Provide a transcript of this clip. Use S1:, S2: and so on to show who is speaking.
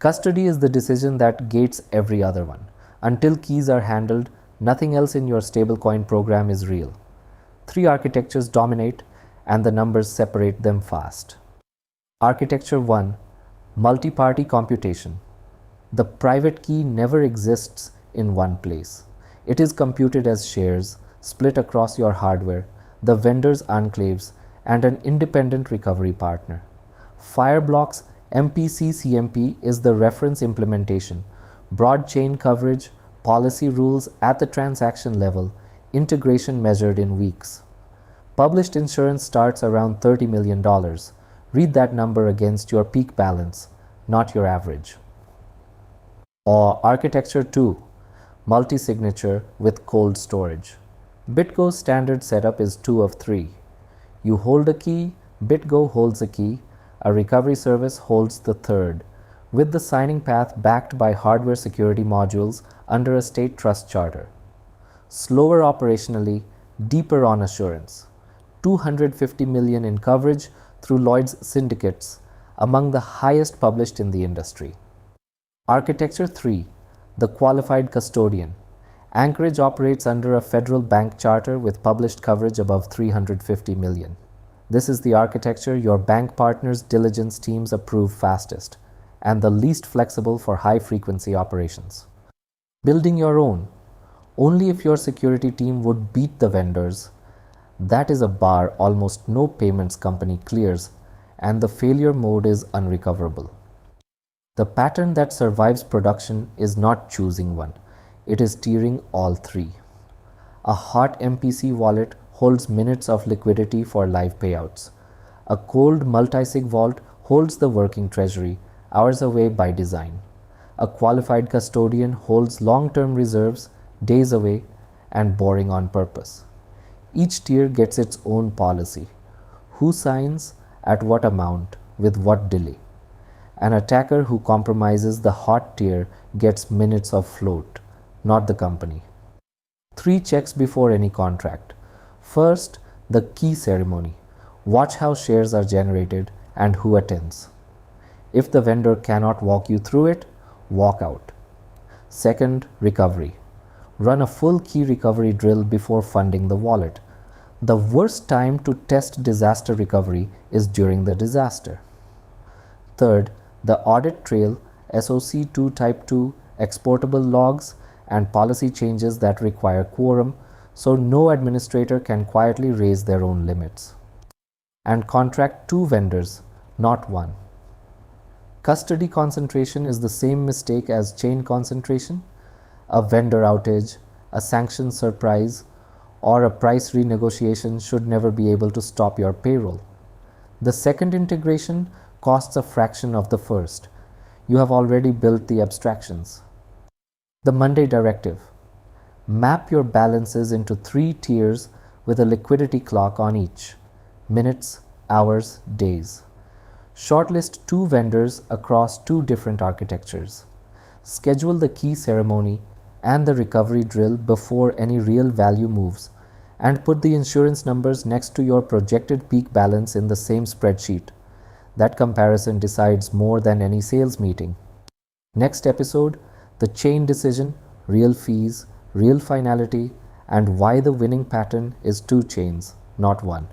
S1: Custody is the decision that gates every other one. Until keys are handled, nothing else in your stablecoin program is real. 3 architectures dominate, and the numbers separate them fast. Architecture 1. Multi-party computation. The private key never exists in one place. It is computed as shares, split across your hardware, the vendor's enclaves, and an independent recovery partner. Fireblocks MPC-CMP is the reference implementation, broad chain coverage, policy rules at the transaction level, integration measured in weeks. Published insurance starts around $30 million. Read that number against your peak balance, not your average. Or Architecture 2. Multi-signature with cold storage. BitGo's standard setup is 2 of 3. You hold a key, BitGo holds a key, a recovery service holds the third, with the signing path backed by hardware security modules under a state trust charter. Slower operationally, deeper on assurance. $250 million in coverage through Lloyd's syndicates, among the highest published in the industry. Architecture 3. The qualified custodian. Anchorage operates under a federal bank charter with published coverage above $350 million. This is the architecture your bank partners' diligence teams approve fastest, and the least flexible for high-frequency operations. Building your own. Only if your security team would beat the vendors. That is a bar almost no payments company clears, and the failure mode is unrecoverable. The pattern that survives production is not choosing one. It is tiering all 3. A hot MPC wallet holds minutes of liquidity for live payouts. A cold multisig vault holds the working treasury, hours away by design. A qualified custodian holds long-term reserves, days away, and boring on purpose. Each tier gets its own policy. Who signs, at what amount, with what delay. An attacker who compromises the hot tier gets minutes of float, not the company. 3 checks before any contract. First, the key ceremony. Watch how shares are generated and who attends. If the vendor cannot walk you through it, walk out. Second, recovery. Run a full key recovery drill before funding the wallet. The worst time to test disaster recovery is during the disaster. Third, the audit trail, SOC2 Type 2, exportable logs, and policy changes that require quorum, so no administrator can quietly raise their own limits. And contract 2 vendors, not 1. Custody concentration is the same mistake as chain concentration. A vendor outage, a sanction surprise, or a price renegotiation should never be able to stop your payroll. The second integration costs a fraction of the first. You have already built the abstractions. The Monday directive. Map your balances into 3 tiers with a liquidity clock on each. Minutes, hours, days. Shortlist 2 vendors across 2 different architectures. Schedule the key ceremony and the recovery drill before any real value moves, and put the insurance numbers next to your projected peak balance in the same spreadsheet. That comparison decides more than any sales meeting. Next episode, the chain decision, real fees, real finality, and why the winning pattern is 2 chains, not 1.